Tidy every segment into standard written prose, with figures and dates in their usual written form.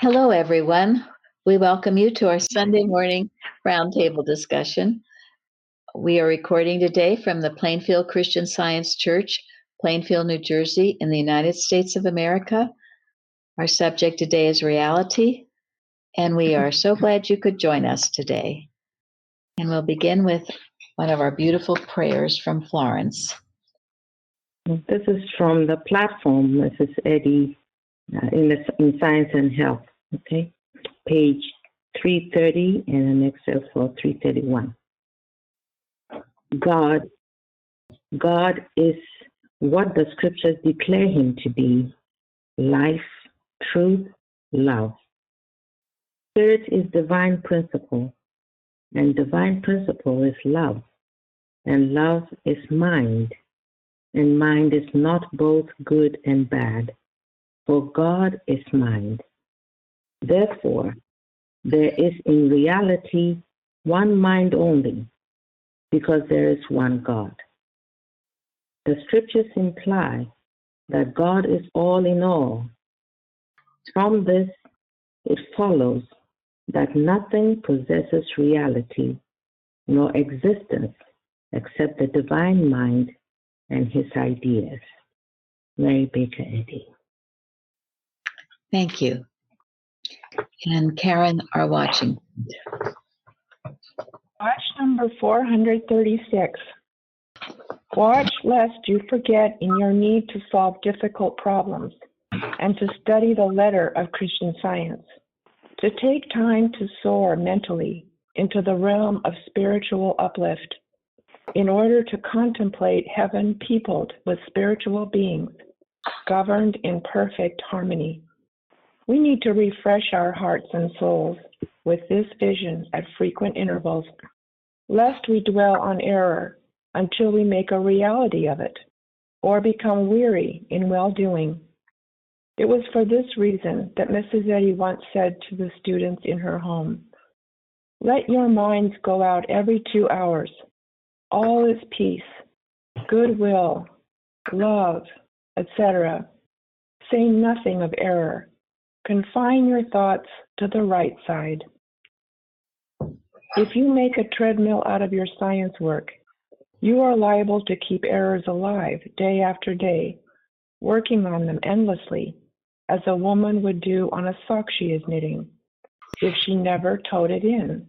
Hello, everyone. We welcome you to our Sunday morning roundtable discussion. We are recording today from the Plainfield Christian Science Church, Plainfield, New Jersey, in the United States of America. Our subject today is reality, and we are so glad you could join us today. And we'll begin with one of our beautiful prayers from Florence. This is from the platform, Mrs. Eddie, in Science and Health, okay? Page 330 and an excerpt for 331. God is what the scriptures declare him to be: life, truth, love. Spirit is divine principle, and divine principle is love, and love is mind, and mind is not both good and bad, for God is mind. Therefore, there is in reality one mind only, because there is one God. The scriptures imply that God is all in all. From this, it follows that nothing possesses reality nor existence except the divine mind and his ideas. Mary Baker Eddy. Thank you. And Karen, our watching. Watch number 436. Watch lest you forget in your need to solve difficult problems and to study the letter of Christian Science, to take time to soar mentally into the realm of spiritual uplift in order to contemplate heaven peopled with spiritual beings, governed in perfect harmony. We need to refresh our hearts and souls with this vision at frequent intervals, lest we dwell on error until we make a reality of it, or become weary in well-doing. It was for this reason that Mrs. Eddy once said to the students in her home, "Let your minds go out every 2 hours. All is peace, goodwill, love, etc. Say nothing of error. Confine your thoughts to the right side." If you make a treadmill out of your science work, you are liable to keep errors alive day after day, working on them endlessly, as a woman would do on a sock she is knitting, if she never towed it in.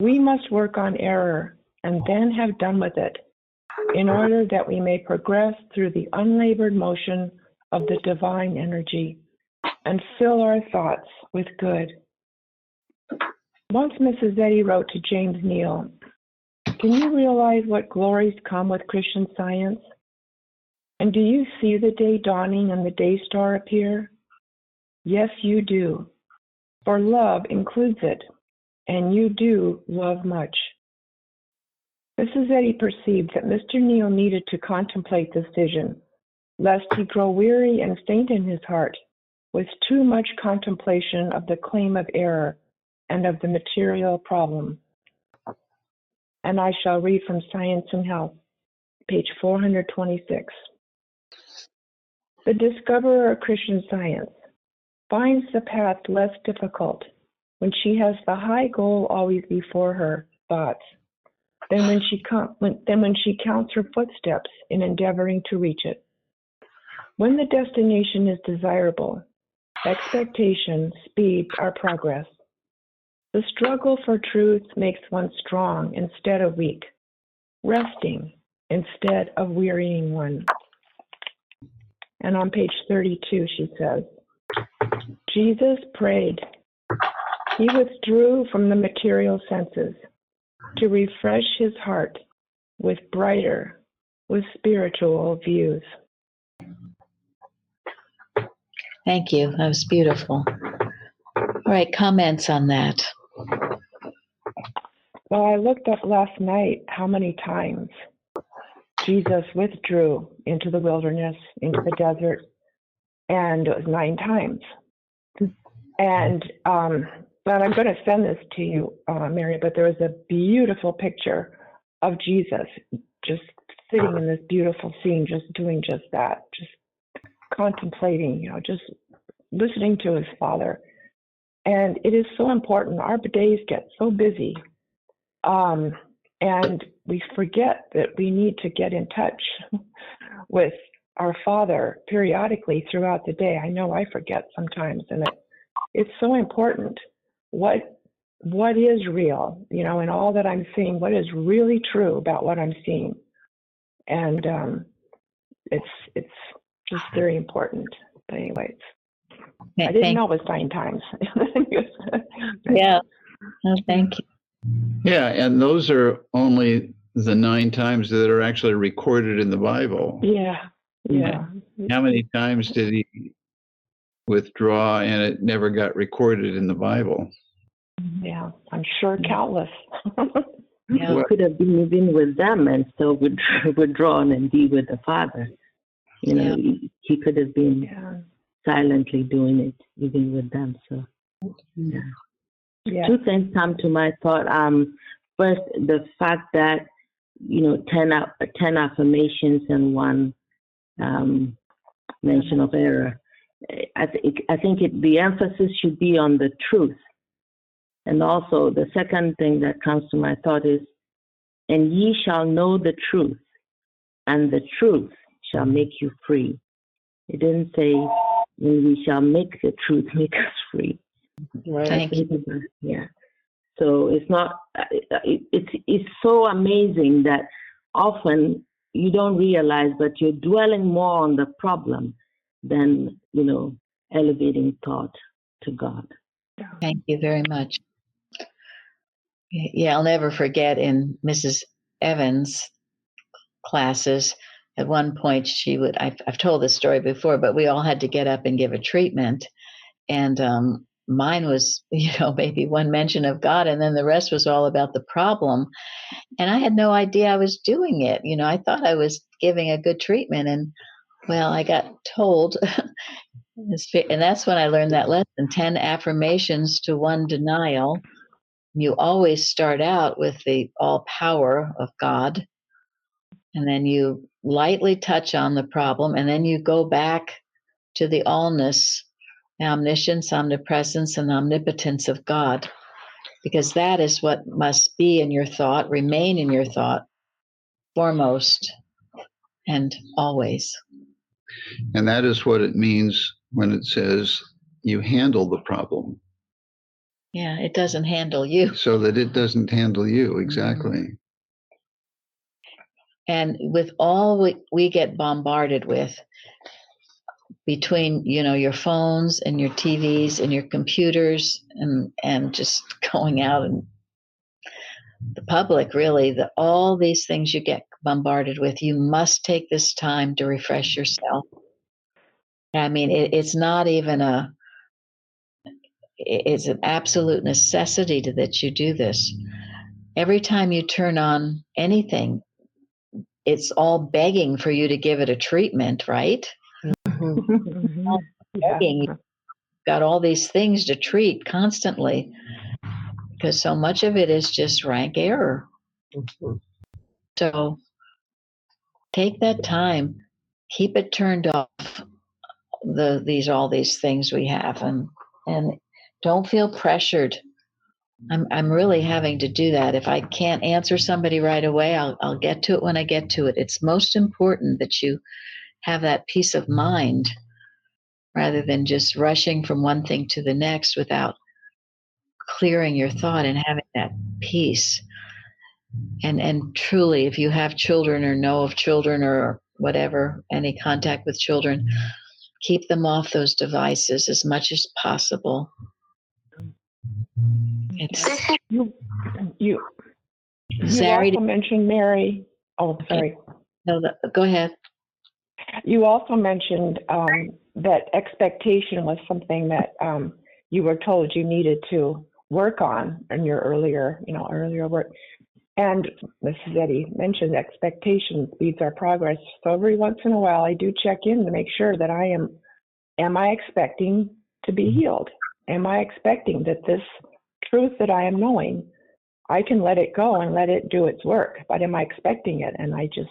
We must work on error and then have done with it, in order that we may progress through the unlabored motion of the divine energy and fill our thoughts with good. Once Mrs. Eddy wrote to James Neal, "Can you realize what glories come with Christian Science? And do you see the day dawning and the day star appear? Yes, you do, for love includes it, and you do love much." Mrs. Eddy perceived that Mr. Neal needed to contemplate this vision, lest he grow weary and faint in his heart with too much contemplation of the claim of error and of the material problem. And I shall read from Science and Health, page 426. The discoverer of Christian Science finds the path less difficult when she has the high goal always before her thoughts than when she counts her footsteps in endeavoring to reach it. When the destination is desirable, expectation speeds our progress. The struggle for truth makes one strong instead of weak, resting instead of wearying one. And on page 32, she says, Jesus prayed. He withdrew from the material senses to refresh his heart with spiritual views. Thank you. That was beautiful. All right, comments on that? Well, I looked up last night how many times Jesus withdrew into the wilderness, into the desert, and it was 9 times. And but I'm going to send this to you, Mary, but there was a beautiful picture of Jesus just sitting in this beautiful scene, just doing just that, just contemplating, just listening to his Father And it is so important. Our days get so busy. And we forget that we need to get in touch with our Father periodically throughout the day. I know I forget sometimes, and it's so important. What is real, and all that I'm seeing, what is really true about what I'm seeing. And it's just very important. But anyways, I didn't know it was 9 times. Yeah. Oh, thank you. Yeah, and those are only the 9 times that are actually recorded in the Bible. Yeah. How many times did he withdraw and it never got recorded in the Bible? Yeah, I'm sure countless. Yeah. He could have been even with them and still withdrawn and be with the Father. He could have been silently doing it even with them. So, Yeah. 2 things come to my thought. First, the fact that 10 affirmations and 1 mention of error. I think the emphasis should be on the truth. And also, the second thing that comes to my thought is, and ye shall know the truth, and the truth shall make you free. It didn't say, and we shall make the truth make us free. Right. Thank you. Yeah. So it's not, it's so amazing that often you don't realize that you're dwelling more on the problem than, elevating thought to God. Thank you very much. Yeah, I'll never forget in Mrs. Evans' classes, at one point I've told this story before, but we all had to get up and give a treatment. And mine was, maybe 1 mention of God, and then the rest was all about the problem. And I had no idea I was doing it. I thought I was giving a good treatment. And well, I got told, and that's when I learned that lesson, 10 affirmations to 1 denial. You always start out with the all power of God, and then you lightly touch on the problem, and then you go back to the allness, omniscience, omnipresence, and omnipotence of God, because that is what must be in your thought, remain in your thought, foremost and always. And that is what it means when it says you handle the problem. Yeah, it doesn't handle you. So that it doesn't handle you, exactly. And with all we get bombarded with, between your phones and your TVs and your computers and just going out and the public, really, all these things you get bombarded with, you must take this time to refresh yourself. I mean, it's not even it's an absolute necessity that you do this. Every time you turn on anything, it's all begging for you to give it a treatment, right? Mm-hmm. Begging. You've got all these things to treat constantly, because so much of it is just rank error. So take that time, keep it turned off, all these things we have, and don't feel pressured. I'm really having to do that. If I can't answer somebody right away, I'll get to it when I get to it. It's most important that you have that peace of mind rather than just rushing from one thing to the next without clearing your thought and having that peace. And truly, if you have children or know of children or whatever, any contact with children, keep them off those devices as much as possible. You also mentioned, Mary. Oh, sorry. No, go ahead. You also mentioned that expectation was something that you were told you needed to work on in your earlier work. And Mrs. Eddy mentioned expectation speeds our progress. So every once in a while, I do check in to make sure that am I expecting to be healed? Am I expecting that this truth that I am knowing, I can let it go and let it do its work, but am I expecting it? And I just,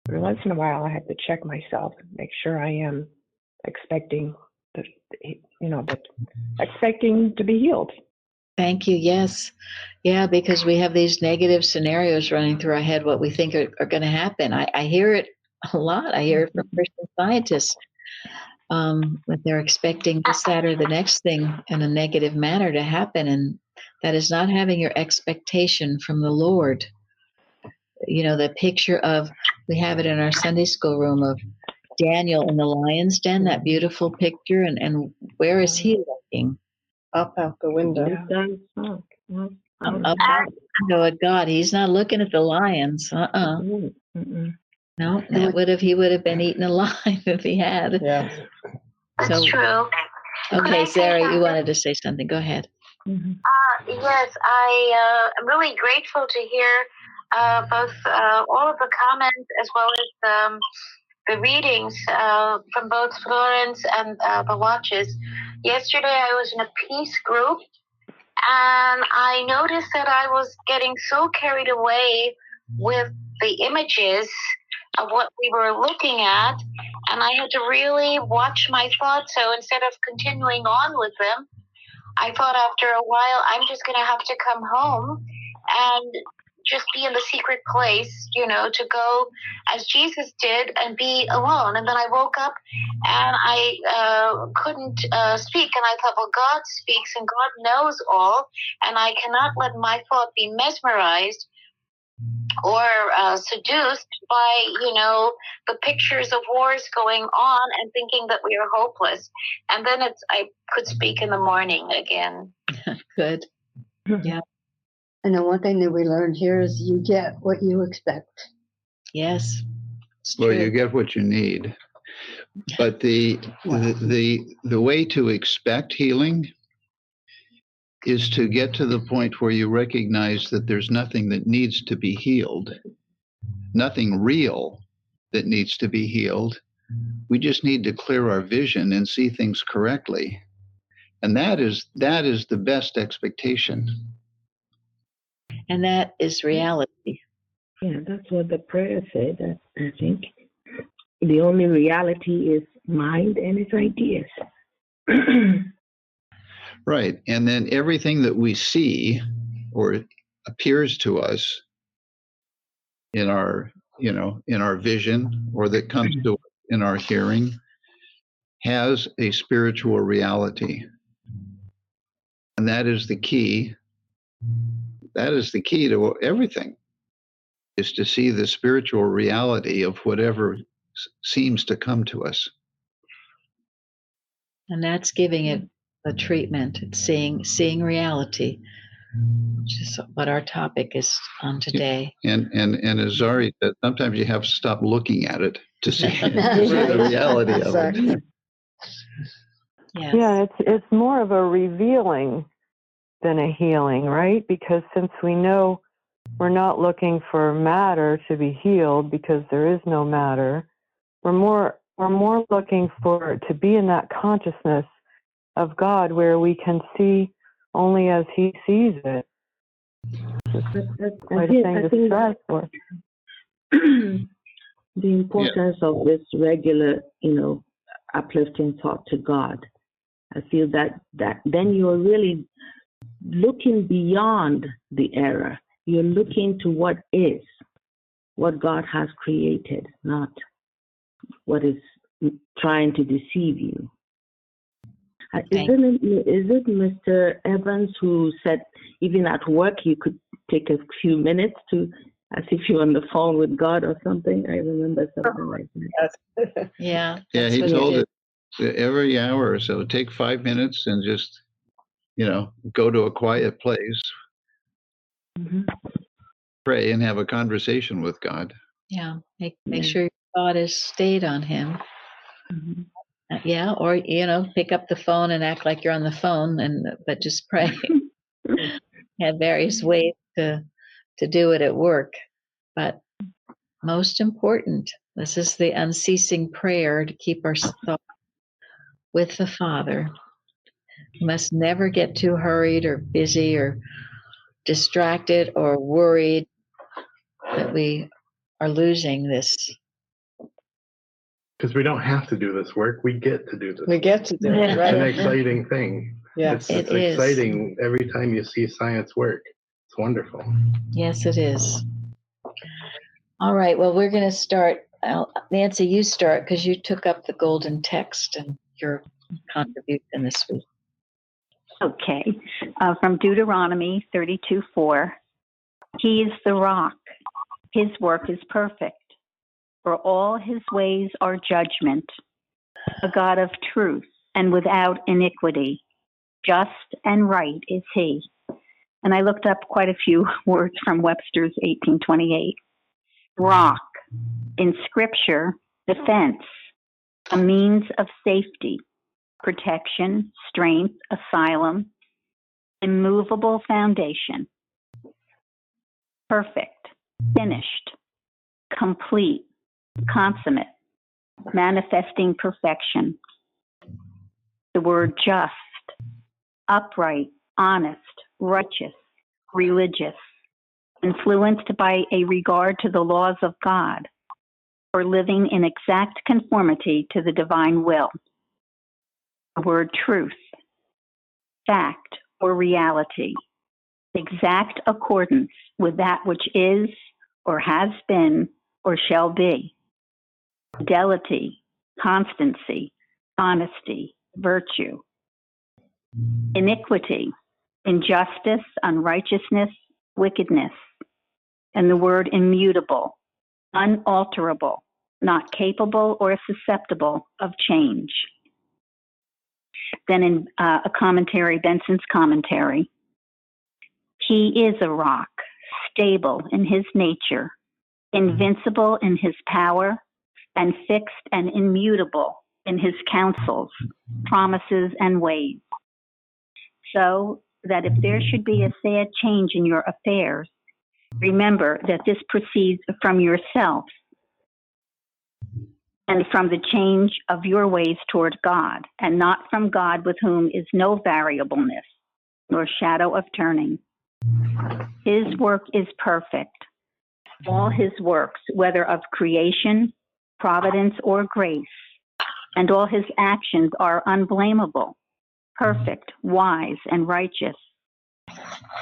every once in a while, I have to check myself, make sure I am expecting but expecting to be healed. Thank you. Yes. Yeah, because we have these negative scenarios running through our head, what we think are going to happen. I hear it a lot. I hear it from Christian scientists that they're expecting this, that, or the next thing in a negative manner to happen. And that is not having your expectation from the Lord. The picture of, we have it in our Sunday school room of Daniel in the lion's den, that beautiful picture. And where is he looking? Up out the window. Up out the window at God. He's not looking at the lions. No, he would have been eaten alive if he had. Yeah. That's true. Okay, Sarah, you wanted to say something. Go ahead. Yes, I am really grateful to hear both all of the comments as well as the readings from both Florence and the watches. Yesterday, I was in a peace group, and I noticed that I was getting so carried away with the images of what we were looking at, and I had to really watch my thoughts. So instead of continuing on with them, I thought after a while, I'm just going to have to come home and just be in the secret place, to go as Jesus did and be alone. And then I woke up and I couldn't speak. And I thought, well, God speaks and God knows all. And I cannot let my thought be mesmerized or seduced by, the pictures of wars going on and thinking that we are hopeless. And then I could speak in the morning again. Good. Yeah. And then one thing that we learned here is you get what you expect. Yes. Well, you get what you need. But the way to expect healing is to get to the point where you recognize that there's nothing that needs to be healed, nothing real that needs to be healed. We just need to clear our vision and see things correctly. And that is the best expectation. And that is reality. Yeah, that's what the prayer said, I think. The only reality is mind and its ideas. Right. And then everything that we see or appears to us in our vision, or that comes to us in our hearing, has a spiritual reality. And that is the key. That is the key to everything, is to see the spiritual reality of whatever seems to come to us. And that's giving it a treatment. It's seeing reality, which is what our topic is on today. And as Zari said, sometimes you have to stop looking at it to see the reality of it. Yes. Yeah, it's more of a revealing than a healing, right? Because since we know we're not looking for matter to be healed because there is no matter, we're more looking to be in that consciousness of God where we can see only as He sees it. That's quite a thing to strive for. The importance of this regular, uplifting thought to God. I feel that then you're really looking beyond the error. You're looking to what is, what God has created, not what is trying to deceive you. Is it Mr. Evans who said even at work you could take a few minutes as if you're on the phone with God or something? I remember something like that. Yeah. Yeah, he told it every hour or so, take 5 minutes and just, go to a quiet place, pray and have a conversation with God. Yeah. Make sure your thought is stayed on Him. Yeah, or pick up the phone and act like you're on the phone, but just pray. Have various ways to do it at work, but most important, this is the unceasing prayer to keep our thoughts with the Father. We must never get too hurried or busy or distracted or worried that we are losing this because we don't have to do this work. We get to do this. We get to do it, It's right? an exciting thing. Yeah. It's It is. exciting every time you see science work. It's wonderful. Yes, it is. All right. Well, we're going to start. Nancy, you start because you took up the golden text and your contribution this week. Okay. From Deuteronomy 32:4. He is the rock. His work is perfect. For all his ways are judgment. A God of truth and without iniquity. Just and right is he. And I looked up quite a few words from Webster's 1828. Rock. In Scripture, defense. A means of safety. Protection, strength, asylum. Immovable foundation. Perfect. Finished. Complete. Consummate. Manifesting perfection. The word just. Upright. Honest. Righteous. Religious. Influenced by a regard to the laws of God. Or living in exact conformity to the divine will. The word truth. Fact or reality. Exact accordance with that which is or has been or shall be. Fidelity, constancy, honesty, virtue. Iniquity, injustice, unrighteousness, wickedness. And the word immutable, unalterable, not capable or susceptible of change. Then in a commentary, Benson's commentary, he is a rock, stable in his nature, invincible in his power, and fixed and immutable in his counsels, promises, and ways. So that if there should be a sad change in your affairs, remember that this proceeds from yourself and from the change of your ways toward God, and not from God with whom is no variableness, nor shadow of turning. His work is perfect. All his works, whether of creation, providence, or grace, and all his actions are unblameable, perfect, wise, and righteous.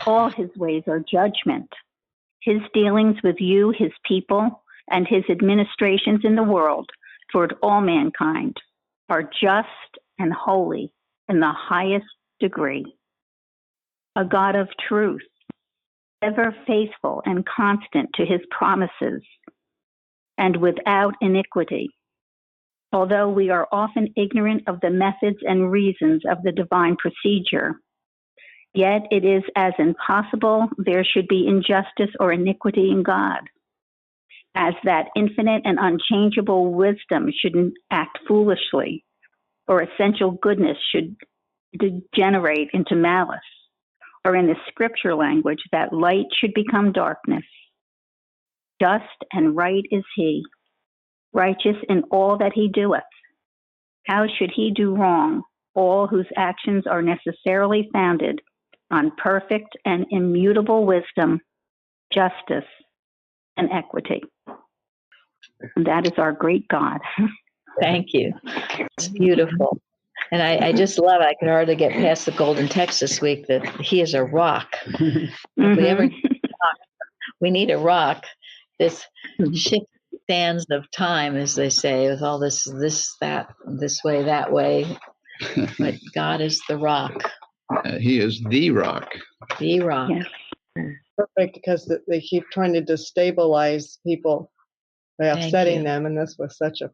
All his ways are judgment. His dealings with you, his people, and his administrations in the world toward all mankind are just and holy in the highest degree. A God of truth, ever faithful and constant to his promises, and without iniquity. Although we are often ignorant of the methods and reasons of the divine procedure, yet it is as impossible there should be injustice or iniquity in God, as that infinite and unchangeable wisdom shouldn't act foolishly, or essential goodness should degenerate into malice, or in the scripture language, that light should become darkness. Just and right is he, righteous in all that he doeth. How should he do wrong, all whose actions are necessarily founded on perfect and immutable wisdom, justice, and equity? And that is our great God. Thank you. It's beautiful. And I just love it. I could hardly get past the golden text this week that he is a rock. If we ever need a rock, we need a rock. This shift sands of time, as they say, with all this, that, this way, that way. But God is the rock. He is the rock. The rock. Yes. Perfect, because they keep trying to destabilize people by Thank upsetting you. them, and this was such a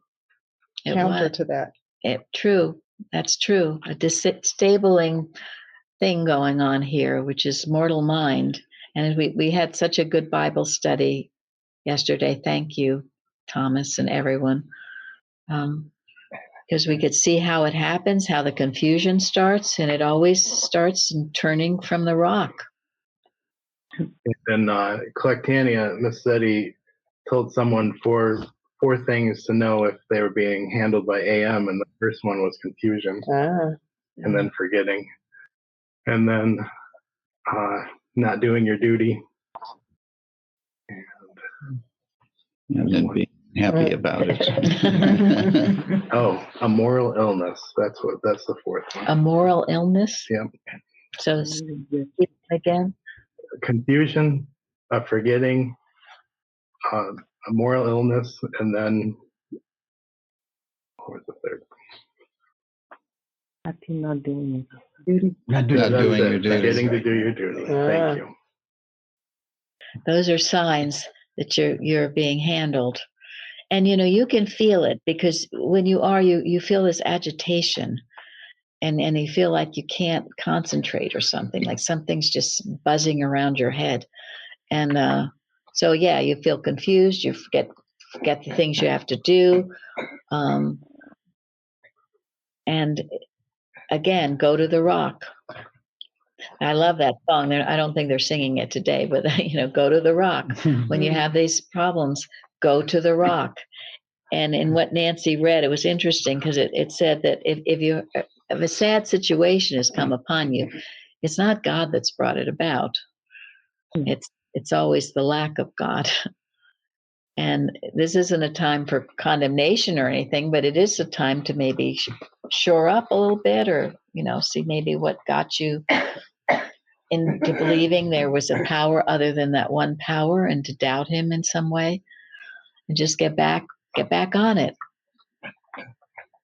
It counter was. to that. True. That's true. A disabling thing going on here, which is mortal mind. And we had such a good Bible study yesterday. Thank you, Thomas, and everyone. Because we could see how it happens, how the confusion starts, and it always starts in turning from the rock. And Collectania, Miss Zeddy told someone four things to know if they were being handled by AM, and the first one was confusion, and then forgetting, and then not doing your duty, And then being happy about it. Oh, a moral illness. That's the fourth one. A moral illness? Yep. So again? Confusion, a forgetting, a moral illness, and then what was the third? Happy not doing it. Not doing your duty. Forgetting to do your duty. Thank you. Those are signs that you're being handled. And you can feel it, because when you are, you feel this agitation, and you feel like you can't concentrate or something, like something's just buzzing around your head. And so yeah, you feel confused, you forget the things you have to do. And again, go to the rock. I love that song. I don't think they're singing it today, but go to the rock. When you have these problems, go to the rock. And in what Nancy read, it was interesting, because it said that if a sad situation has come upon you, it's not God that's brought it about. It's always the lack of God. And this isn't a time for condemnation or anything, but it is a time to maybe shore up a little bit, or see maybe what got you into believing there was a power other than that one power, and to doubt him in some way, and just get back on it.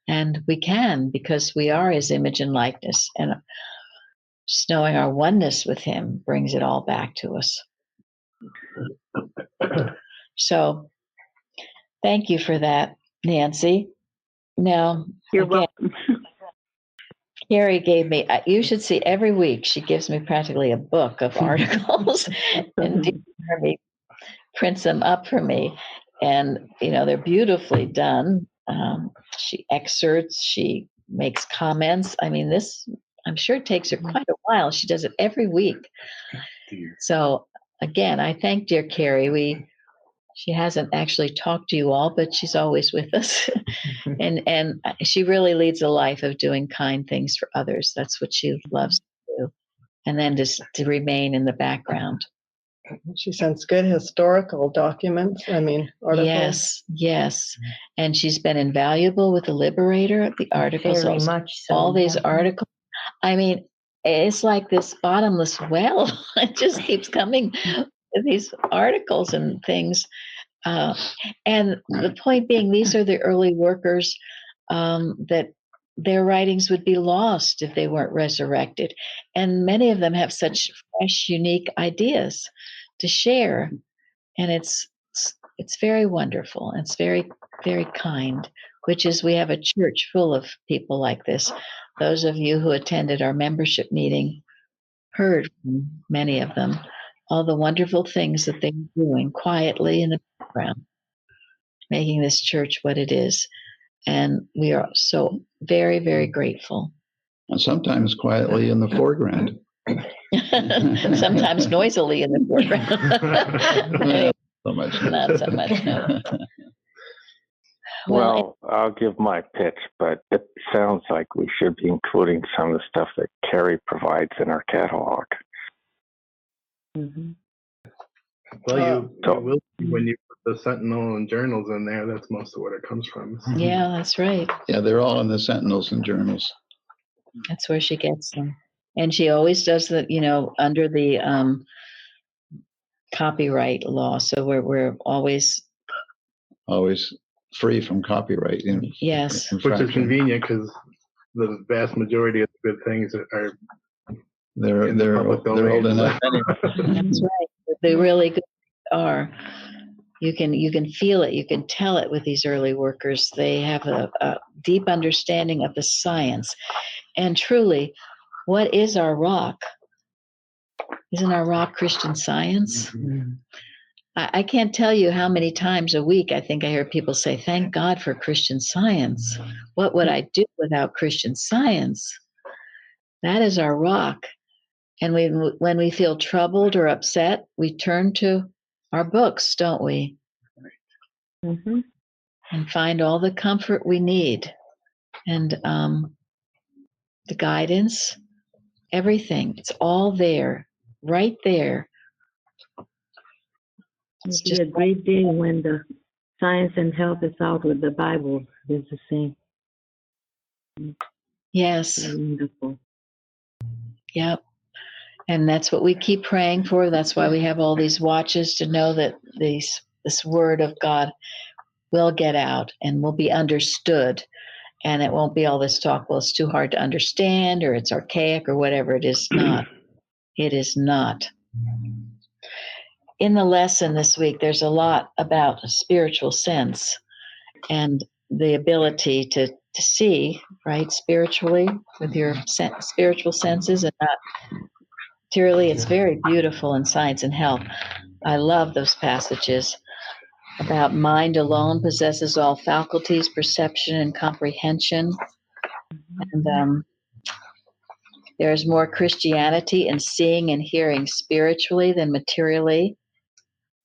And we can, because we are his image and likeness, and just knowing our oneness with him brings it all back to us. So thank you for that, Nancy. Now, you're welcome. Carrie gave me, you should see every week, she gives me practically a book of articles and prints them up for me. And, they're beautifully done. She excerpts, she makes comments. I mean, I'm sure it takes her quite a while. She does it every week. So again, I thank dear Carrie. She hasn't actually talked to you all, but she's always with us. and she really leads a life of doing kind things for others. That's what she loves to do. And then just to remain in the background. She sends good historical documents. Articles. Yes. And she's been invaluable with the Liberator, the articles. Very much so. All these articles. I mean, it's like this bottomless well. It just keeps coming with these articles and things. And the point being, these are the early workers that their writings would be lost if they weren't resurrected. And many of them have such fresh, unique ideas to share. And it's very wonderful. It's very, very kind, which is, we have a church full of people like this. Those of you who attended our membership meeting heard from many of them all the wonderful things that they're doing quietly in the background, making this church what it is. And we are so very, very grateful. And sometimes quietly in the foreground. Sometimes noisily in the foreground. Not so much, no. Well, I'll give my pitch, but it sounds like we should be including some of the stuff that Carrie provides in our catalog. Mm-hmm. Well, you will see when you put the Sentinel and journals in there. That's most of what it comes from. Yeah, that's right. Yeah, they're all in the Sentinels and journals. That's where she gets them. And she always does that, under the copyright law. So we're always free from copyright. Yes. Which is convenient, because the vast majority of the good things are they're old enough. That's right. They really good are. You can feel it. You can tell it with these early workers. They have a deep understanding of the science. And truly, what is our rock? Isn't our rock Christian Science? Mm-hmm. I can't tell you how many times a week I think I hear people say, thank God for Christian Science. What would I do without Christian Science? That is our rock. And when we feel troubled or upset, we turn to our books, don't we? Mm-hmm. And find all the comfort we need. And the guidance, everything. It's all there, right there. It's just a great day when the Science and health is out with the Bible. It's the same. Yes. Wonderful. Yep. And that's what we keep praying for. That's why we have all these watches, to know that this word of God will get out and will be understood. And it won't be all this talk, well, it's too hard to understand, or it's archaic, or whatever. It is not. It is not. In the lesson this week, there's a lot about spiritual sense and the ability to see, right, spiritually with your spiritual senses and not materially. It's very beautiful in Science and Health. I love those passages about mind alone possesses all faculties, perception, and comprehension. And there's more Christianity in seeing and hearing spiritually than materially.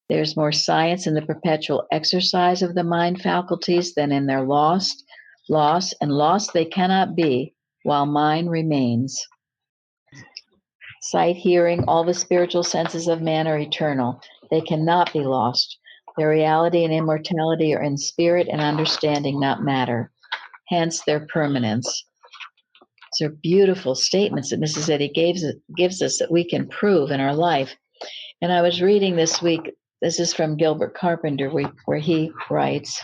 There's more science in the perpetual exercise of the mind faculties than in their loss, and lost they cannot be while mind remains. Sight, hearing, all the spiritual senses of man are eternal. They cannot be lost. Their reality and immortality are in spirit and understanding, not matter. Hence their permanence. These are beautiful statements that Mrs. Eddy gives us that we can prove in our life. And I was reading this week, this is from Gilbert Carpenter, where he writes,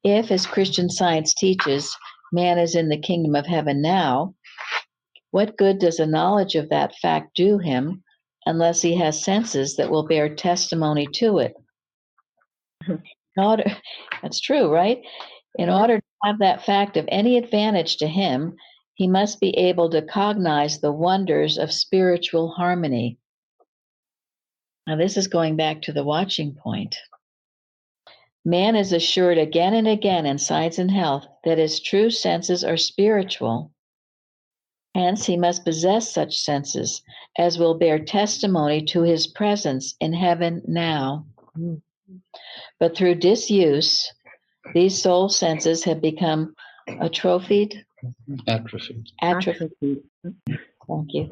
if, as Christian Science teaches, man is in the kingdom of heaven now, what good does a knowledge of that fact do him unless he has senses that will bear testimony to it? That's true, right? In order to have that fact of any advantage to him, he must be able to cognize the wonders of spiritual harmony. Now, this is going back to the watching point. Man is assured again and again in Science and Health that his true senses are spiritual. Hence, he must possess such senses as will bear testimony to his presence in heaven now. But through disuse, these soul senses have become atrophied. Atrophy. Thank you.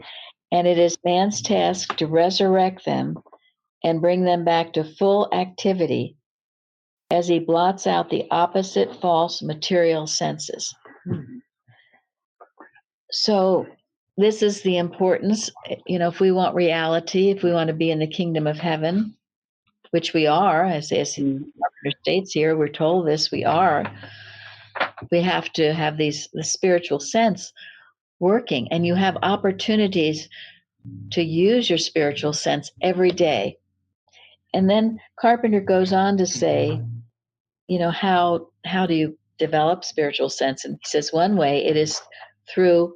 And it is man's task to resurrect them and bring them back to full activity as he blots out the opposite false material senses. So this is the importance, if we want reality, if we want to be in the kingdom of heaven, which we are, as Carpenter states here, we're told this, we are. We have to have the spiritual sense working, and you have opportunities to use your spiritual sense every day. And then Carpenter goes on to say, how do you develop spiritual sense? And he says one way it is through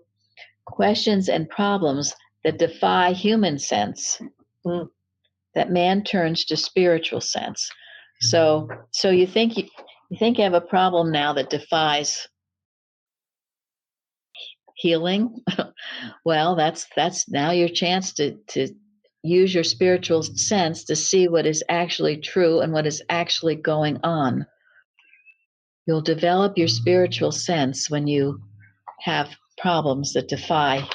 questions and problems that defy human sense, that man turns to spiritual sense. So you think you have a problem now that defies healing? Well, that's now your chance to use your spiritual sense to see what is actually true and what is actually going on. You'll develop your spiritual sense when you have problems that defy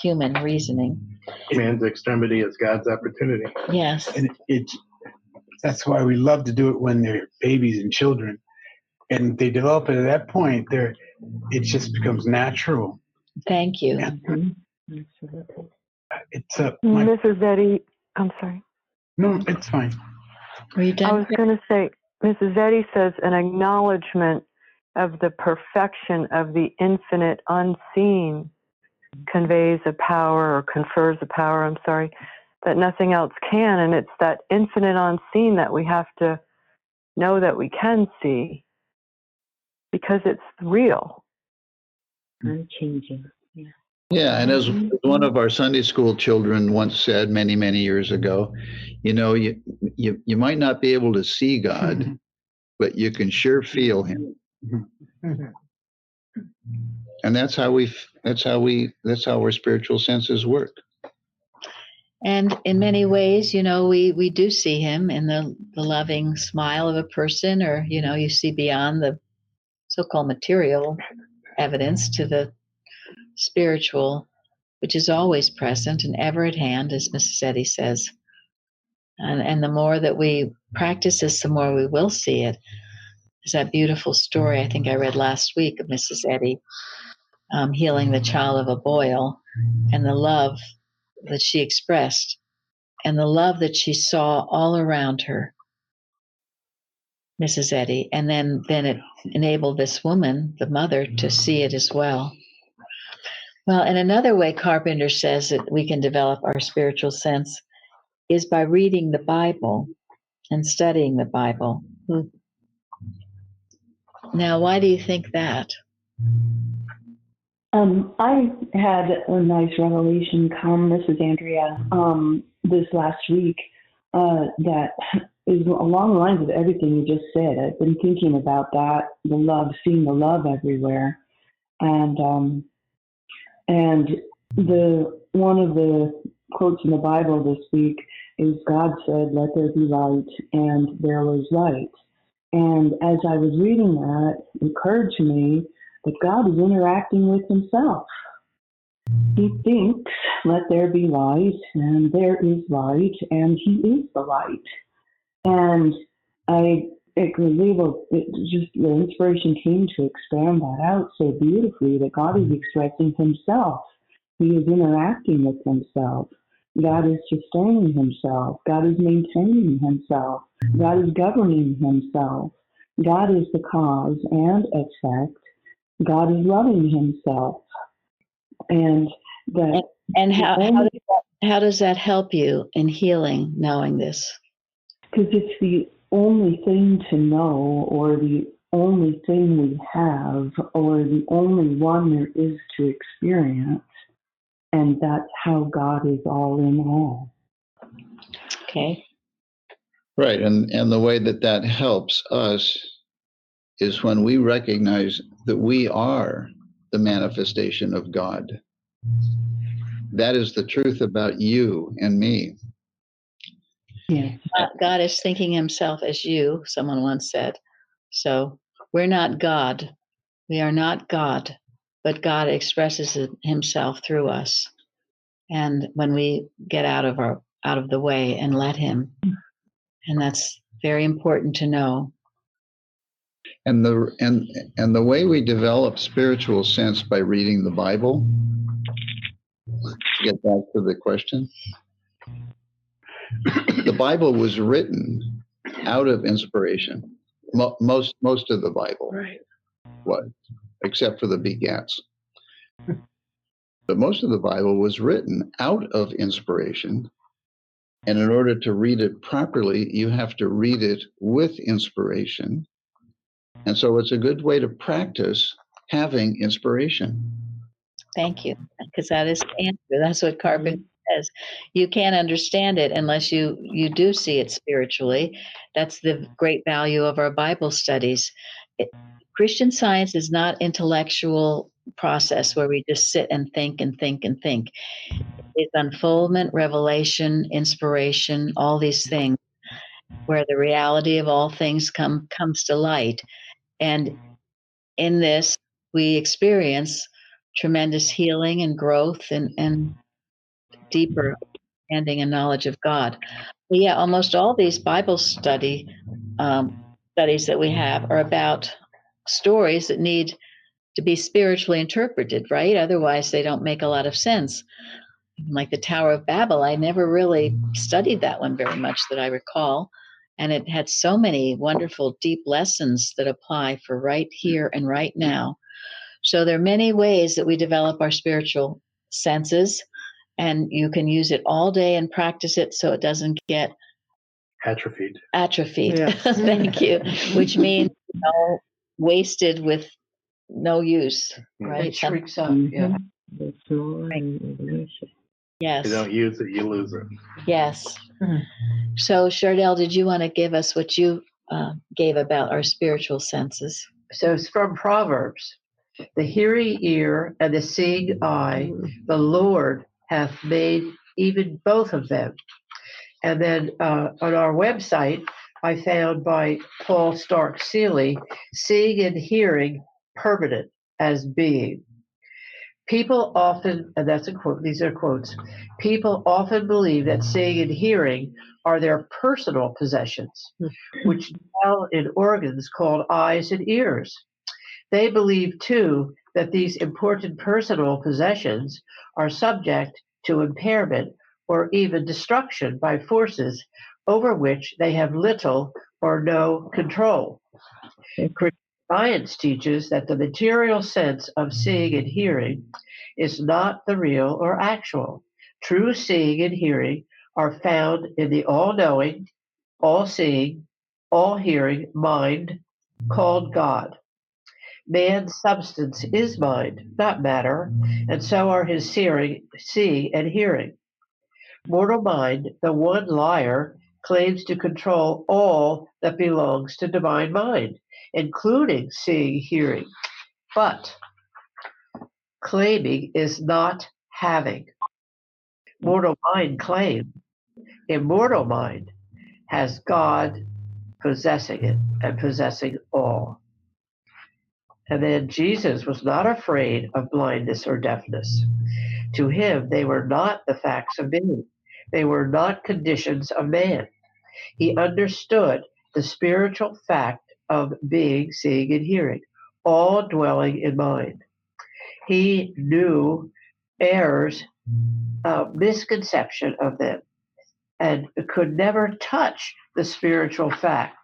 human reasoning. Man's extremity is God's opportunity. Yes. And that's why we love to do it when they're babies and children. And they develop it at that point, it just becomes natural. Thank you. It's Mrs. Eddy, I'm sorry. No, it's fine. Were you done? I was going to say, Mrs. Eddy says an acknowledgement of the perfection of the infinite unseen conveys a power, or confers a power, that nothing else can. And it's that infinite unseen that we have to know that we can see, because it's real. Unchanging. Yeah, and as one of our Sunday school children once said many, many years ago, you might not be able to see God, but you can sure feel him. And that's how our spiritual senses work. And in many ways, we do see him in the loving smile of a person, or, you see beyond the so-called material evidence to the spiritual, which is always present and ever at hand, as Mrs. Eddy says. And the more that we practice this, the more we will see it. There's that beautiful story I think I read last week of Mrs. Eddy healing the child of a boil, and the love that she expressed, and the love that she saw all around her, Mrs. Eddy. And then it enabled this woman, the mother, to see it as well. Well, and another way Carpenter says that we can develop our spiritual sense is by reading the Bible and studying the Bible. Now, why do you think that? I had a nice revelation come, this is Andrea, this last week, that is along the lines of everything you just said. I've been thinking about that, the love, seeing the love everywhere. And one of the quotes in the Bible this week is God said, "Let there be light," and there was light. And as I was reading that, it occurred to me that God is interacting with himself. He thinks, "Let there be light," and there is light, and he is the light. And the inspiration came to expand that out so beautifully that God is expressing himself. He is interacting with himself. God is sustaining himself. God is maintaining himself. God is governing himself. God is the cause and effect. God is loving himself. And how does that help you in healing, knowing this? Because it's the only thing to know, or the only thing we have, or the only one there is to experience. And that's how God is all in all. Okay. Right. And the way that helps us is when we recognize that we are the manifestation of God. That is the truth about you and me. Yeah. God is thinking himself as you, someone once said. So we're not God. We are not God, but God expresses himself through us. And when we get out of the way and let him, and that's very important to know. And the way we develop spiritual sense by reading the Bible, to get back to the question, the Bible was written out of inspiration. Most of the Bible was, except for the begats. But most of the Bible was written out of inspiration. And in order to read it properly, you have to read it with inspiration. And so it's a good way to practice having inspiration. Thank you, because that is the answer. That's what Carpenter says. You can't understand it unless you do see it spiritually. That's the great value of our Bible studies. Christian Science is not intellectual process where we just sit and think and think and think. It's unfoldment, revelation, inspiration, all these things, where the reality of all things comes to light. And in this, we experience tremendous healing and growth and deeper understanding and knowledge of God. But yeah, almost all these Bible studies that we have are about stories that need to be spiritually interpreted, right? Otherwise, they don't make a lot of sense. Like the Tower of Babel, I never really studied that one very much that I recall. And it had so many wonderful, deep lessons that apply for right here and right now. So there are many ways that we develop our spiritual senses, and you can use it all day and practice it so it doesn't get atrophied. Yeah. Thank you. Which means wasted with no use, right? It shrinks up. Yeah. Yes. If you don't use it, you lose it. Yes. So, Chardell, did you want to give us what you gave about our spiritual senses? So it's from Proverbs. The hearing ear and the seeing eye, the Lord hath made even both of them. And then on our website, I found by Paul Stark Seeley, seeing and hearing permanent as being. People often, and that's a quote, these are quotes, people often believe that seeing and hearing are their personal possessions, which dwell in organs called eyes and ears. They believe, too, that these important personal possessions are subject to impairment or even destruction by forces over which they have little or no control. Christian science teaches that the material sense of seeing and hearing is not the real or actual. True seeing and hearing are found in the all-knowing, all-seeing, all-hearing mind called God. Man's substance is mind, not matter, and so are his seeing and hearing. Mortal mind, the one liar, claims to control all that belongs to divine mind, including seeing, hearing. But claiming is not having. Mortal mind claims. Immortal mind has God possessing it and possessing all. And then Jesus was not afraid of blindness or deafness. To him, they were not the facts of being. They were not conditions of man. He understood the spiritual fact of being, seeing, and hearing, all dwelling in mind. He knew errors, misconception of them, and could never touch the spiritual fact.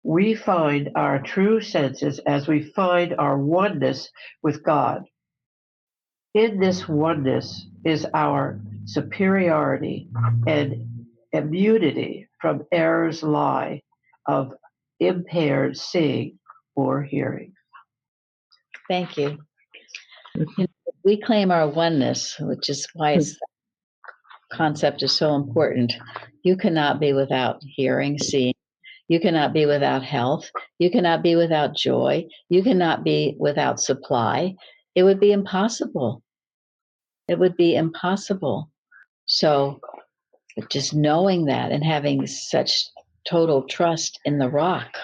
We find our true senses as we find our oneness with God. In this oneness is our superiority and immunity from error's lie of impaired seeing or hearing. Thank you. We claim our oneness, which is why this concept is so important. You cannot be without hearing, seeing. You cannot be without health. You cannot be without joy. You cannot be without supply. It would be impossible. It would be impossible. So just knowing that and having such total trust in the rock,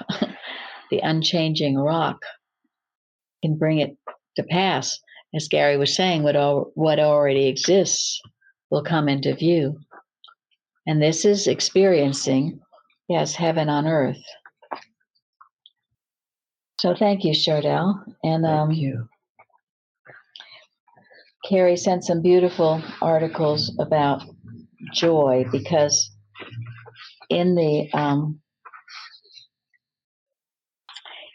the unchanging rock, can bring it to pass. As Gary was saying, what already exists will come into view. And this is experiencing, yes, heaven on earth. So thank you, Chardell. And Thank you. Carrie sent some beautiful articles about joy, because in the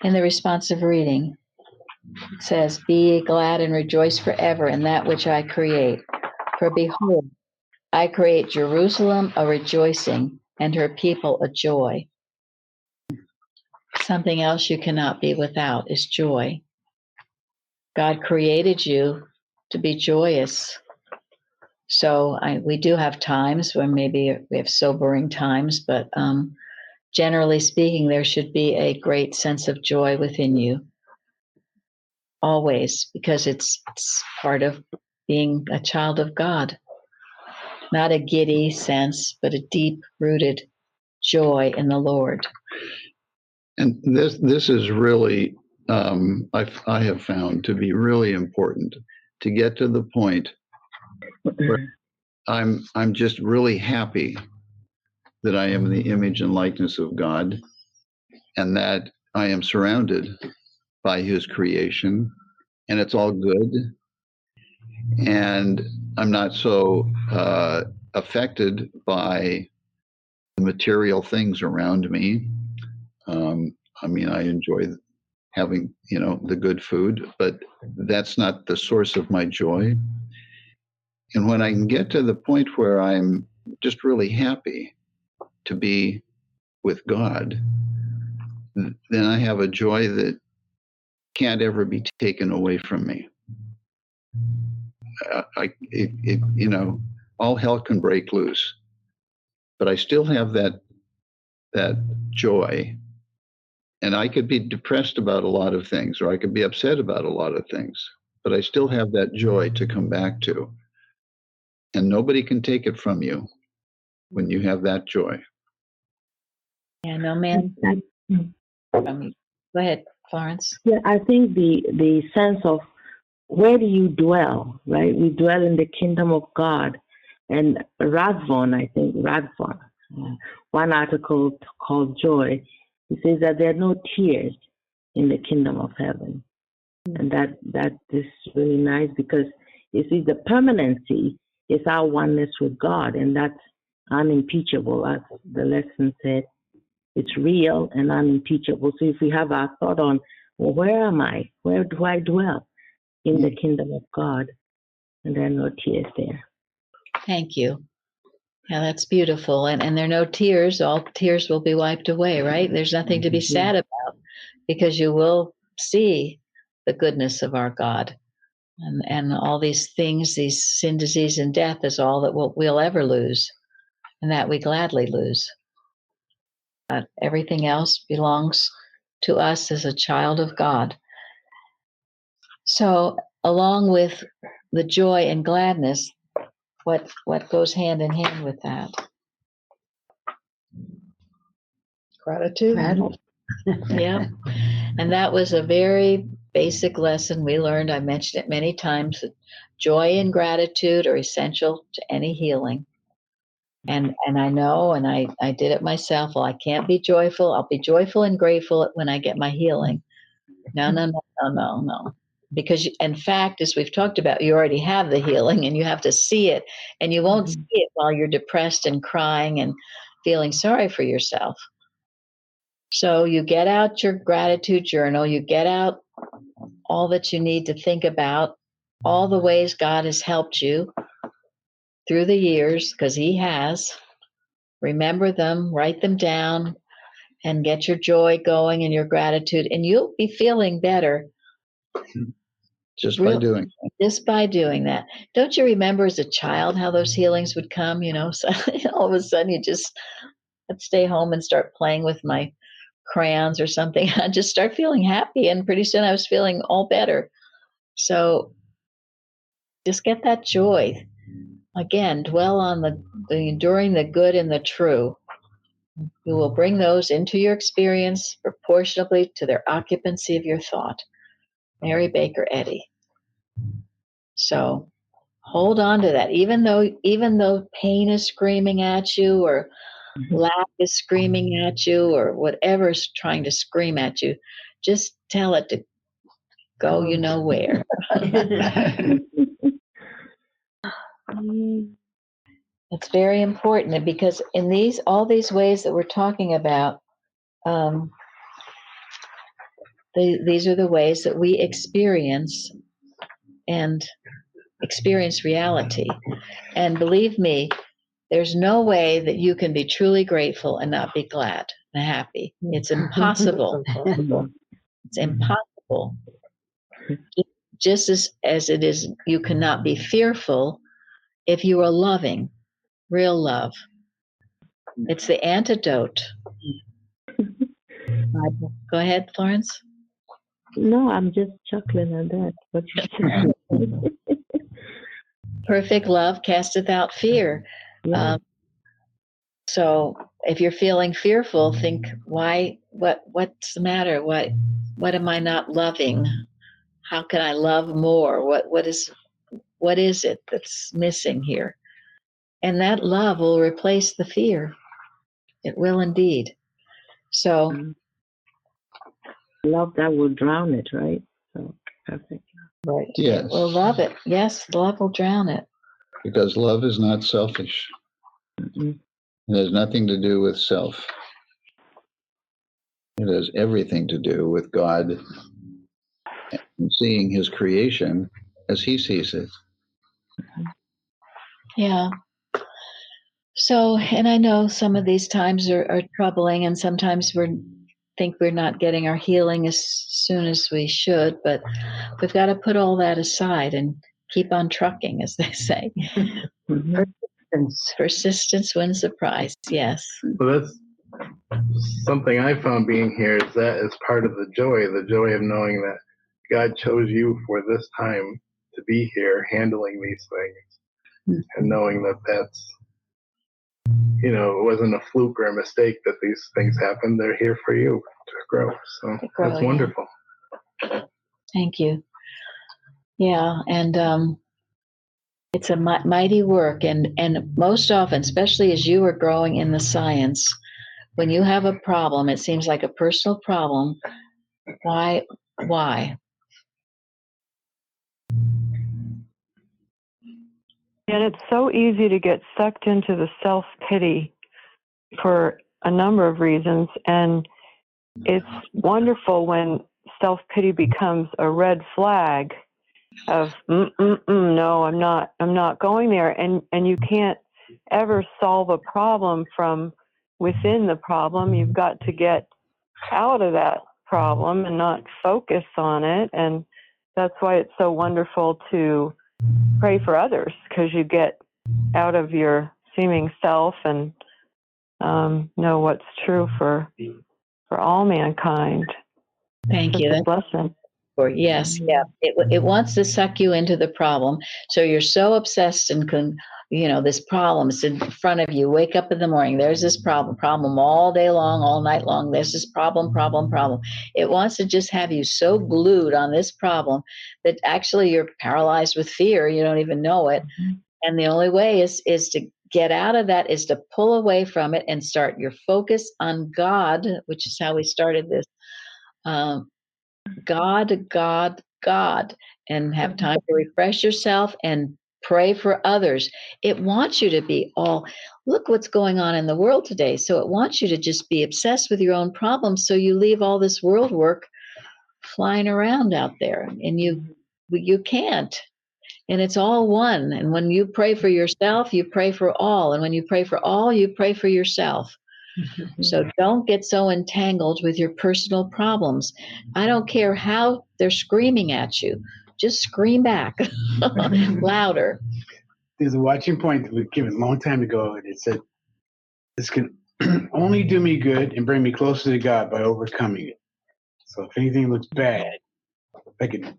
responsive reading, it says, "Be ye glad and rejoice forever in that which I create. For behold, I create Jerusalem a rejoicing and her people a joy." Something else you cannot be without is joy. God created you to be joyous. So we do have times when maybe we have sobering times, but generally speaking, there should be a great sense of joy within you always, because it's part of being a child of God. Not a giddy sense, but a deep-rooted joy in the Lord. And this is really, I have found to be really important, to get to the point where I'm just really happy that I am in the image and likeness of God, and that I am surrounded by His creation, and it's all good, and I'm not so affected by the material things around me. I mean, I enjoy having, the good food, but that's not the source of my joy. And when I can get to the point where I'm just really happy to be with God, then I have a joy that can't ever be taken away from me. All hell can break loose, but I still have that joy. And I could be depressed about a lot of things, or I could be upset about a lot of things, but I still have that joy to come back to. And nobody can take it from you when you have that joy. Yeah, no man. Go ahead, Florence. Yeah, I think the sense of where do you dwell, right? We dwell in the kingdom of God. And Radvon, I think, one article called Joy, he says that there are no tears in the kingdom of heaven. And that is really nice because, you see, the permanency is our oneness with God, and that's unimpeachable, as the lesson said. It's real and unimpeachable. So if we have our thought on, well, where am I? Where do I dwell? In the kingdom of God. And there are no tears there. Thank you. Yeah, that's beautiful. And there are no tears. All tears will be wiped away, right? There's nothing to be sad about because you will see the goodness of our God. And all these things, these sin, disease, and death is all that we'll ever lose, and that we gladly lose. Everything else belongs to us as a child of God. So, along with the joy and gladness, what goes hand in hand with that? Gratitude. Yeah. And that was a very basic lesson we learned. I mentioned it many times that joy and gratitude are essential to any healing. And I know, and I did it myself. Well, I can't be joyful. I'll be joyful and grateful when I get my healing. No. Because, in fact, as we've talked about, you already have the healing and you have to see it. And you won't see it while you're depressed and crying and feeling sorry for yourself. So you get out your gratitude journal, you get out all that you need to think about, all the ways God has helped you through the years, because He has. Remember them, write them down, and get your joy going and your gratitude, and you'll be feeling better. Just by doing it. Just by doing that. Don't you remember as a child how those healings would come? So all of a sudden I'd stay home and start playing with my crayons or something. I'd just start feeling happy, and pretty soon I was feeling all better. So just get that joy. Again, dwell on the enduring the good and the true. You will bring those into your experience proportionably to their occupancy of your thought. Mary Baker Eddy. So hold on to that. Even though pain is screaming at you, or lack is screaming at you, or whatever's trying to scream at you, just tell it to go you know where. It's very important because in all these ways that we're talking about, these are the ways that we experience reality. And believe me, there's no way that you can be truly grateful and not be glad and happy. It's impossible. It's impossible. Just as it is, you cannot be fearful if you are loving, real love. It's the antidote. Go ahead, Florence. No, I'm just chuckling at that. What you said. Perfect love casteth out fear. Yeah. So if you're feeling fearful, think, what's the matter? What am I not loving? How can I love more? What is it that's missing here? And that love will replace the fear. It will indeed. So love that will drown it, right? So perfect. Right. Yes. We'll love it. Yes, love will drown it. Because love is not selfish. It has nothing to do with self. It has everything to do with God and seeing His creation as He sees it. Yeah. So, and I know some of these times are troubling, and sometimes think we're not getting our healing as soon as we should, but we've got to put all that aside and keep on trucking, as they say. Persistence wins the prize. Yes. So that's something I found being here is that is part of the joy of knowing that God chose you for this time to be here handling these things, and knowing that that's, it wasn't a fluke or a mistake that these things happened. They're here for you to grow. So that's wonderful. Thank you. Yeah, and it's a mighty work, and most often, especially as you are growing in the science, when you have a problem, it seems like a personal problem. Why? Why? And it's so easy to get sucked into the self-pity for a number of reasons. And it's wonderful when self-pity becomes a red flag of, no, I'm not going there. And you can't ever solve a problem from within the problem. You've got to get out of that problem and not focus on it. And that's why it's so wonderful to pray for others, because you get out of your seeming self and know what's true for all mankind. Thank you. Such a blessing. Or yes, yeah. It wants to suck you into the problem. So you're so obsessed and this problem is in front of you. Wake up in the morning. There's this problem all day long, all night long. There's this problem. It wants to just have you so glued on this problem that actually you're paralyzed with fear. You don't even know it. And the only way is to get out of that, is to pull away from it and start your focus on God, which is how we started this. God, and have time to refresh yourself and pray for others. It wants you to be look what's going on in the world today. So it wants you to just be obsessed with your own problems. So you leave all this world work flying around out there, and you can't. And it's all one. And when you pray for yourself, you pray for all. And when you pray for all, you pray for yourself. So don't get so entangled with your personal problems. I don't care how they're screaming at you. Just scream back louder. There's a watching point that was given a long time ago, and it said, this can only do me good and bring me closer to God by overcoming it. So if anything looks bad, if I can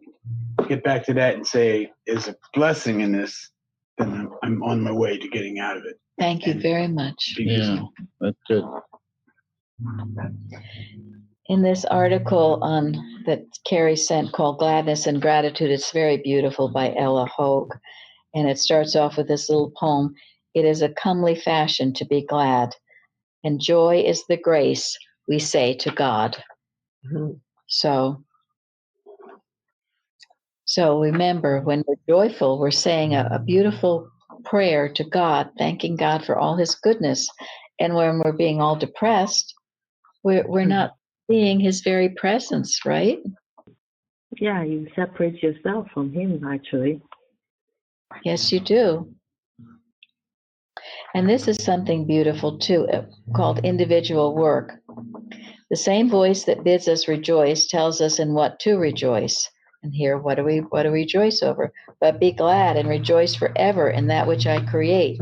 get back to that and say there's a blessing in this, then I'm on my way to getting out of it. Thank you very much. Yeah, that's good. In this article that Carrie sent called Gladness and Gratitude, it's very beautiful, by Ella Hogue. And it starts off with this little poem. It is a comely fashion to be glad, and joy is the grace we say to God. So remember, when we're joyful, we're saying a beautiful prayer to God, thanking God for all his goodness. And when we're being all depressed, we're not seeing his very presence, right? Yeah, you separate yourself from him, actually. Yes, you do. And this is something beautiful too, called individual work. The same voice that bids us rejoice tells us in what to rejoice. And here, what do we rejoice over? But be glad and rejoice forever in that which I create.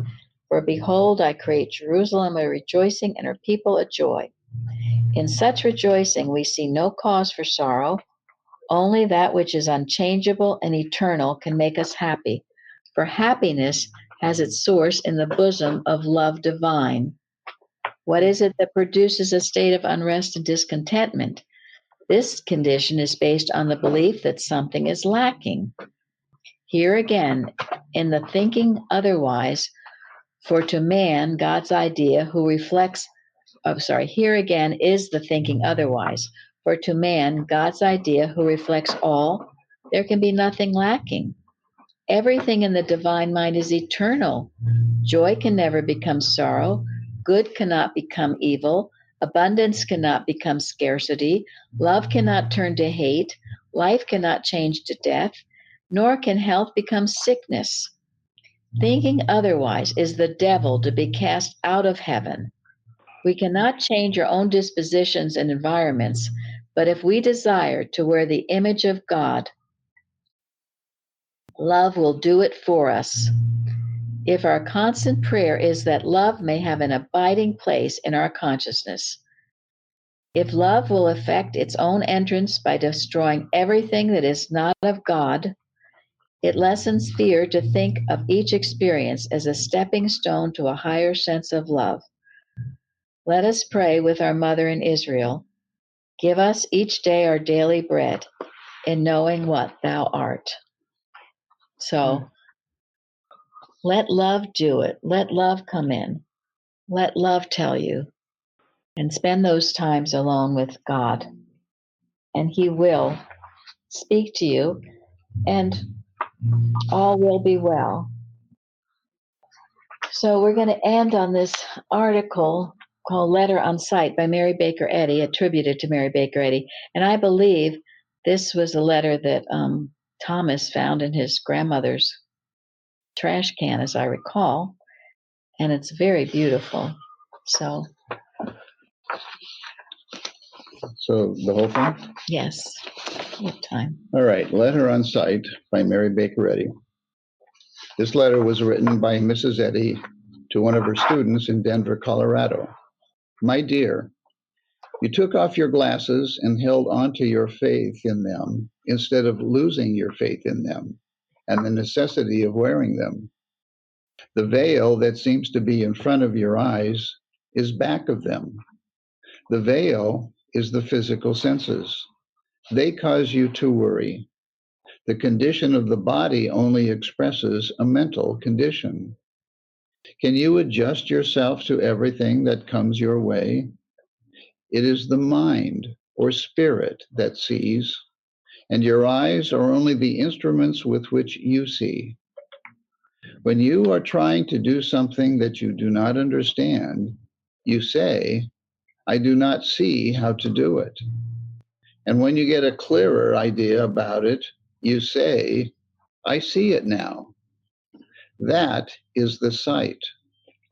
For behold, I create Jerusalem a rejoicing and her people a joy. In such rejoicing, we see no cause for sorrow. Only that which is unchangeable and eternal can make us happy. For happiness has its source in the bosom of love divine. What is it that produces a state of unrest and discontentment? This condition is based on the belief that something is lacking. Here again, in the thinking otherwise, for to man, God's idea who reflects, here again is the thinking otherwise. For to man, God's idea who reflects all, there can be nothing lacking. Everything in the divine mind is eternal. Joy can never become sorrow. Good cannot become evil. Abundance cannot become scarcity. Love cannot turn to hate. Life cannot change to death. Nor can health become sickness. Thinking otherwise is the devil to be cast out of heaven. We cannot change our own dispositions and environments, but if we desire to wear the image of God, love will do it for us. If our constant prayer is that love may have an abiding place in our consciousness, if love will effect its own entrance by destroying everything that is not of God, it lessens fear to think of each experience as a stepping stone to a higher sense of love. Let us pray with our mother in Israel. Give us each day our daily bread, in knowing what thou art. So let love do it. Let love come in. Let love tell you. And spend those times alone with God. And He will speak to you, and all will be well. So we're going to end on this article called Letter on Sight by Mary Baker Eddy, attributed to Mary Baker Eddy. And I believe this was a letter that Thomas found in his grandmother's trash can, as I recall. And it's very beautiful. So the whole thing? yes, what time? All right. Letter on Sight by Mary Baker Eddy. This letter was written by Mrs. Eddy to one of her students in Denver, Colorado. My dear, you took off your glasses and held onto your faith in them instead of losing your faith in them and the necessity of wearing them. The veil that seems to be in front of your eyes is back of them. The veil is the physical senses. They cause you to worry. The condition of the body only expresses a mental condition. Can you adjust yourself to everything that comes your way? It is the mind or spirit that sees, and your eyes are only the instruments with which you see. When you are trying to do something that you do not understand, you say, I do not see how to do it. And when you get a clearer idea about it, you say, I see it now. That is the sight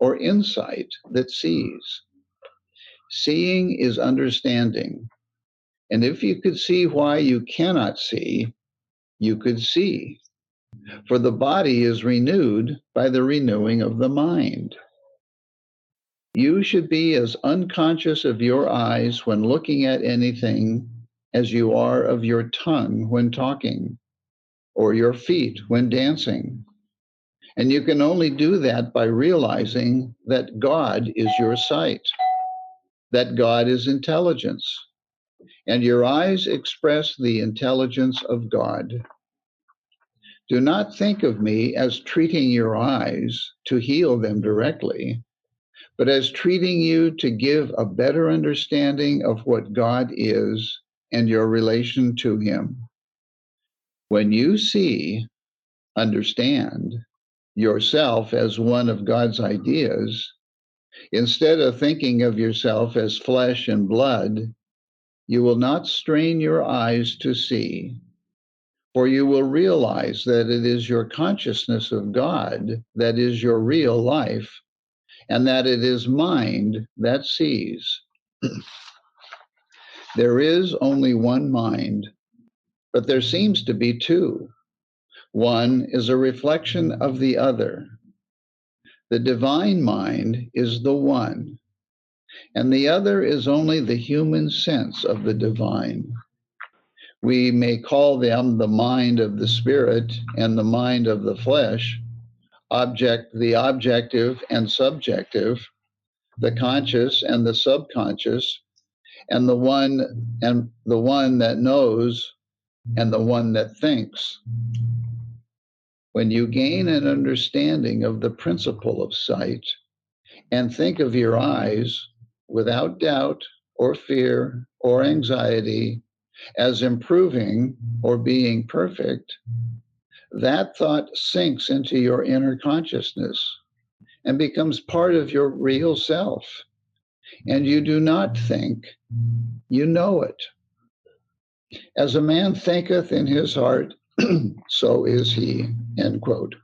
or insight that sees. Seeing is understanding. And if you could see why you cannot see, you could see. For the body is renewed by the renewing of the mind. You should be as unconscious of your eyes when looking at anything as you are of your tongue when talking, or your feet when dancing. And you can only do that by realizing that God is your sight, that God is intelligence, and your eyes express the intelligence of God. Do not think of me as treating your eyes to heal them directly, but as treating you to give a better understanding of what God is and your relation to Him. When you see, understand yourself as one of God's ideas, instead of thinking of yourself as flesh and blood, you will not strain your eyes to see, for you will realize that it is your consciousness of God that is your real life, and that it is mind that sees. There is only one mind, but there seems to be two. One is a reflection of the other. The divine mind is the one, and the other is only the human sense of the divine. We may call them the mind of the spirit and the mind of the flesh, the objective and subjective, the conscious and the subconscious, and the one that knows and the one that thinks. When you gain an understanding of the principle of sight and think of your eyes without doubt or fear or anxiety as improving or being perfect, that thought sinks into your inner consciousness and becomes part of your real self. And you do not think, you know it. As a man thinketh in his heart, so is he, end quote.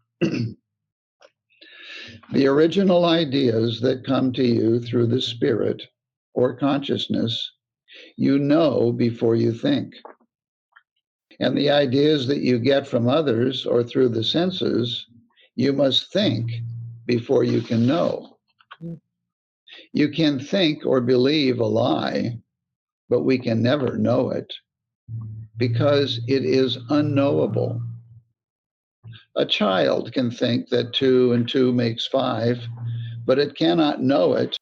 The original ideas that come to you through the spirit or consciousness, you know before you think. And the ideas that you get from others or through the senses, you must think before you can know. You can think or believe a lie, but we can never know it because it is unknowable. A child can think that 2 and 2 makes 5, but it cannot know it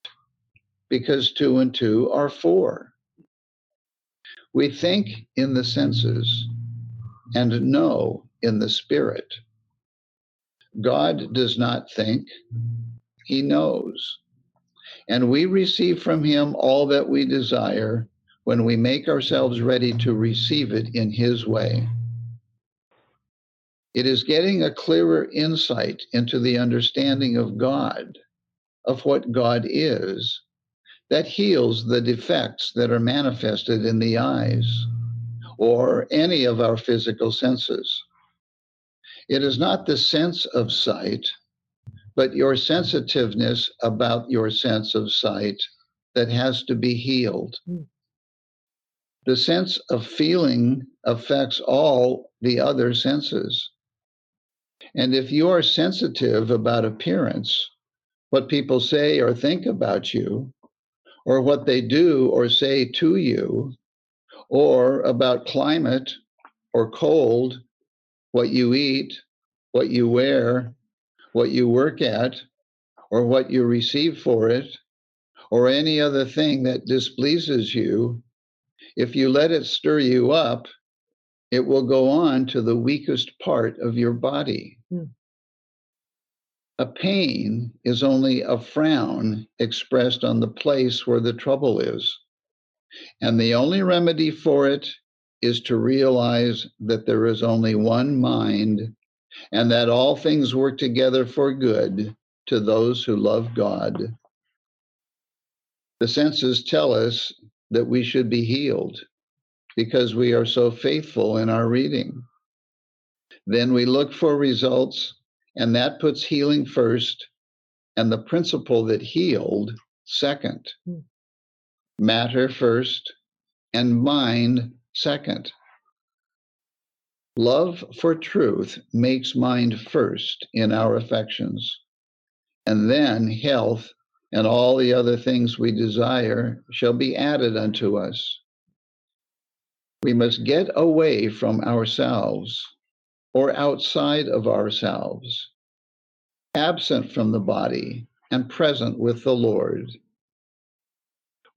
because 2 and 2 are 4. We think in the senses and know in the spirit. God does not think, he knows. And we receive from him all that we desire when we make ourselves ready to receive it in his way. It is getting a clearer insight into the understanding of God, of what God is, that heals the defects that are manifested in the eyes or any of our physical senses. It is not the sense of sight, but your sensitiveness about your sense of sight that has to be healed. The sense of feeling affects all the other senses. And if you are sensitive about appearance, what people say or think about you, or what they do or say to you, or about climate or cold, what you eat, what you wear, what you work at, or what you receive for it, or any other thing that displeases you, if you let it stir you up, it will go on to the weakest part of your body. A pain is only a frown expressed on the place where the trouble is. And the only remedy for it is to realize that there is only one mind and that all things work together for good to those who love God. The senses tell us that we should be healed because we are so faithful in our reading. Then we look for results, and that puts healing first and the principle that healed second. Matter first and mind second. Love for truth makes mind first in our affections, and then health and all the other things we desire shall be added unto us. We must get away from ourselves or outside of ourselves, absent from the body and present with the Lord.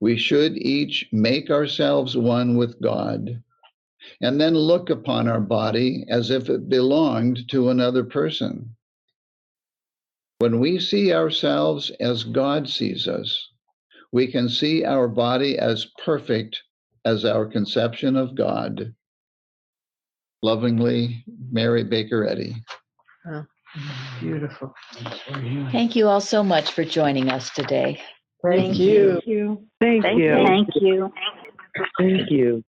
We should each make ourselves one with God and then look upon our body as if it belonged to another person. When we see ourselves as God sees us, we can see our body as perfect as our conception of God. Lovingly, Mary Baker Eddy. Oh, beautiful. Thank you all so much for joining us today. Thank you. Thank you. Thank you. Thank you.